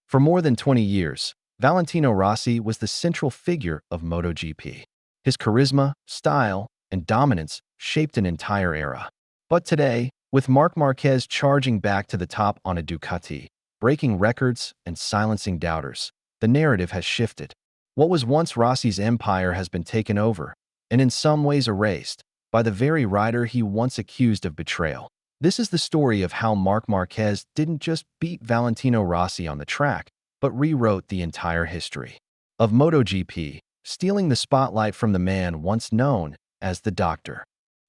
For more than 20 years, Valentino Rossi was the central figure of MotoGP. His charisma, style, and dominance shaped an entire era. But today, with Marc Marquez charging back to the top on a Ducati, breaking records and silencing doubters, the narrative has shifted. What was once Rossi's empire has been taken over, and in some ways erased, by the very rider he once accused of betrayal. This is the story of how Marc Marquez didn't just beat Valentino Rossi on the track, but rewrote the entire history of MotoGP, stealing the spotlight from the man once known as the Doctor.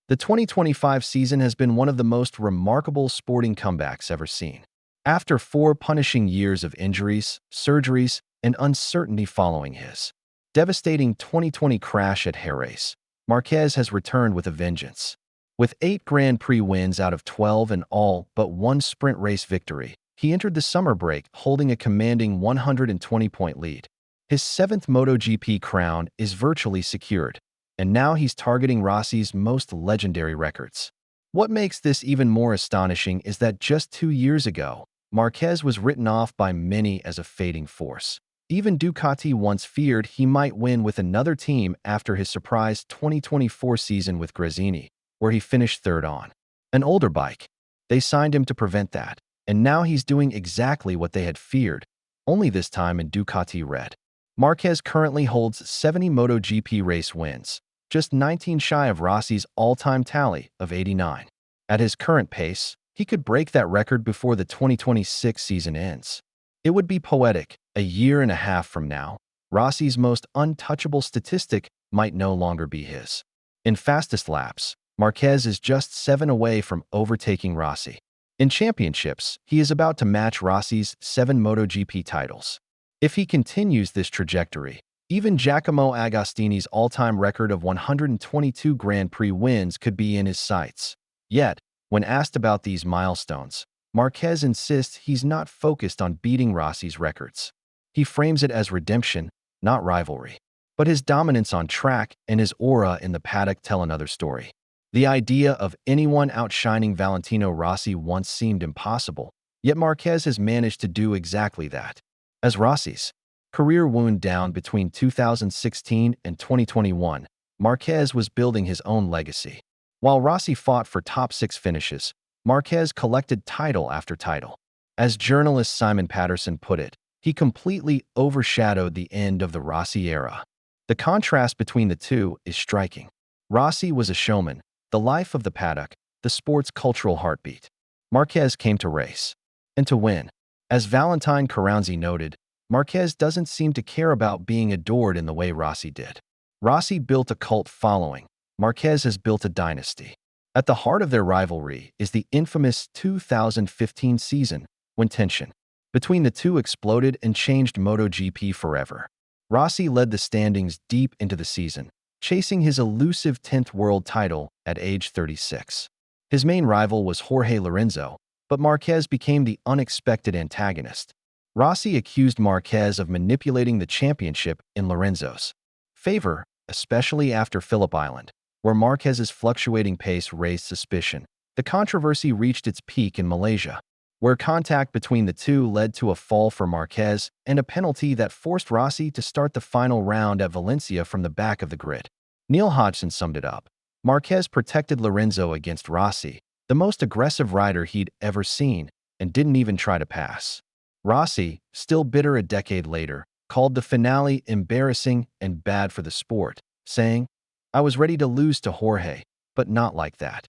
The 2025 season has been one of the most remarkable sporting comebacks ever seen. After 4 punishing years of injuries, surgeries, and uncertainty following his devastating 2020 crash at Jerez, Marquez has returned with a vengeance. With 8 Grand Prix wins out of 12 and all but 1 sprint race victory, he entered the summer break holding a commanding 120-point lead. His 7th MotoGP crown is virtually secured, and now he's targeting Rossi's most legendary records. What makes this even more astonishing is that just 2 years ago, Marquez was written off by many as a fading force. Even Ducati once feared he might win with another team after his surprise 2024 season with Gresini, where he finished 3rd on an older bike. They signed him to prevent that, and now he's doing exactly what they had feared, only this time in Ducati red. Marquez currently holds 70 MotoGP race wins, just 19 shy of Rossi's all-time tally of 89. At his current pace, he could break that record before the 2026 season ends. It would be poetic. A year and a half from now, Rossi's most untouchable statistic might no longer be his. In fastest laps, Marquez is just 7 away from overtaking Rossi. In championships, he is about to match Rossi's 7 MotoGP titles. If he continues this trajectory, even Giacomo Agostini's all-time record of 122 Grand Prix wins could be in his sights. Yet, when asked about these milestones, Marquez insists he's not focused on beating Rossi's records. He frames it as redemption, not rivalry. But his dominance on track and his aura in the paddock tell another story. The idea of anyone outshining Valentino Rossi once seemed impossible, yet Marquez has managed to do exactly that. As Rossi's career wound down between 2016 and 2021, Marquez was building his own legacy. While Rossi fought for top 6 finishes, Marquez collected title after title. As journalist Simon Patterson put it, he completely overshadowed the end of the Rossi era. The contrast between the two is striking. Rossi was a showman, the life of the paddock, the sport's cultural heartbeat. Marquez came to race and to win. As Valentine Carranzi noted, Marquez doesn't seem to care about being adored in the way Rossi did. Rossi built a cult following. Marquez has built a dynasty. At the heart of their rivalry is the infamous 2015 season, when tension between the two exploded and changed MotoGP forever. Rossi led the standings deep into the season, chasing his elusive 10th world title at age 36. His main rival was Jorge Lorenzo, but Marquez became the unexpected antagonist. Rossi accused Marquez of manipulating the championship in Lorenzo's favor, especially after Phillip Island, where Marquez's fluctuating pace raised suspicion. The controversy reached its peak in Malaysia, where contact between the two led to a fall for Marquez and a penalty that forced Rossi to start the final round at Valencia from the back of the grid. Neil Hodgson summed it up. Marquez protected Lorenzo against Rossi, the most aggressive rider he'd ever seen, and didn't even try to pass. Rossi, still bitter a decade later, called the finale embarrassing and bad for the sport, saying, "I was ready to lose to Jorge, but not like that."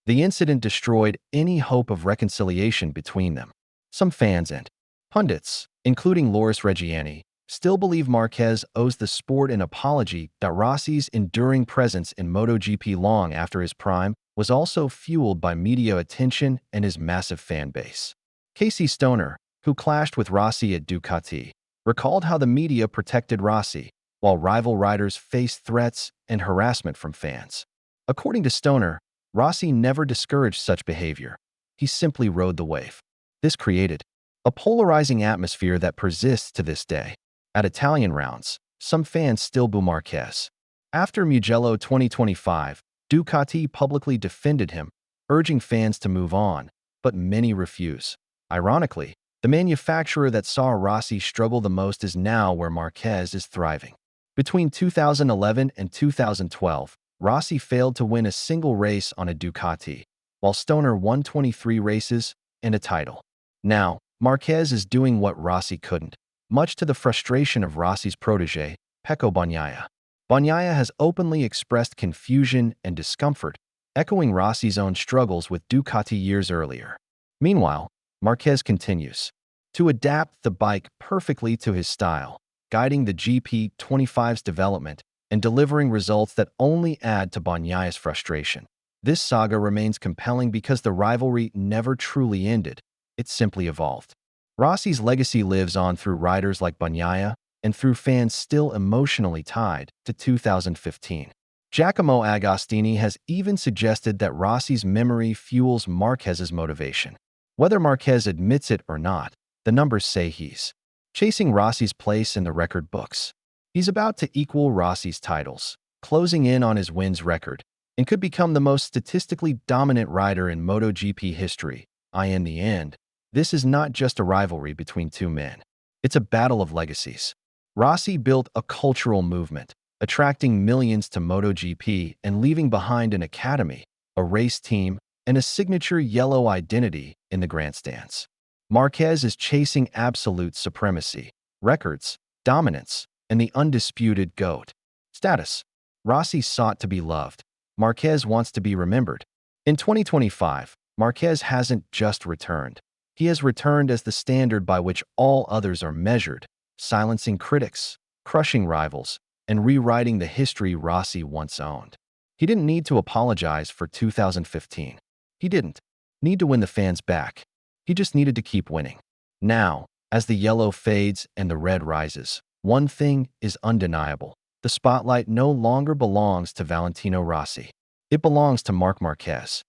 The incident destroyed any hope of reconciliation between them. Some fans and pundits, including Loris Reggiani, still believe Marquez owes the sport an apology. That Rossi's enduring presence in MotoGP long after his prime was also fueled by media attention and his massive fan base. Casey Stoner, who clashed with Rossi at Ducati, recalled how the media protected Rossi, while rival riders faced threats and harassment from fans. According to Stoner, Rossi never discouraged such behavior. He simply rode the wave. This created a polarizing atmosphere that persists to this day. At Italian rounds, some fans still boo Marquez. After Mugello 2025, Ducati publicly defended him, urging fans to move on, but many refuse. Ironically, The manufacturer that saw Rossi struggle the most is now where Marquez is thriving. Between 2011 and 2012, Rossi failed to win a single race on a Ducati, while Stoner won 23 races and a title. Now, Marquez is doing what Rossi couldn't, much to the frustration of Rossi's protégé, Pecco Bagnaia. Bagnaia has openly expressed confusion and discomfort, echoing Rossi's own struggles with Ducati years earlier. Meanwhile, Marquez continues to adapt the bike perfectly to his style, guiding the GP25's development and delivering results that only add to Bagnaia's frustration. This saga remains compelling because the rivalry never truly ended, it simply evolved. Rossi's legacy lives on through riders like Bagnaia and through fans still emotionally tied to 2015. Giacomo Agostini has even suggested that Rossi's memory fuels Marquez's motivation. Whether Marquez admits it or not, the numbers say he's chasing Rossi's place in the record books. He's about to equal Rossi's titles, closing in on his wins record, and could become the most statistically dominant rider in MotoGP history. In the end, this is not just a rivalry between two men. It's a battle of legacies. Rossi built a cultural movement, attracting millions to MotoGP and leaving behind an academy, a race team, and a signature yellow identity in the grandstands. Marquez is chasing absolute supremacy, records, dominance, and the undisputed GOAT status. Rossi sought to be loved. Marquez wants to be remembered. In 2025, Marquez hasn't just returned. He has returned as the standard by which all others are measured, silencing critics, crushing rivals, and rewriting the history Rossi once owned. He didn't need to apologize for 2015. He didn't need to win the fans back. He just needed to keep winning. Now, as the yellow fades and the red rises, one thing is undeniable. The spotlight no longer belongs to Valentino Rossi. It belongs to Marc Marquez.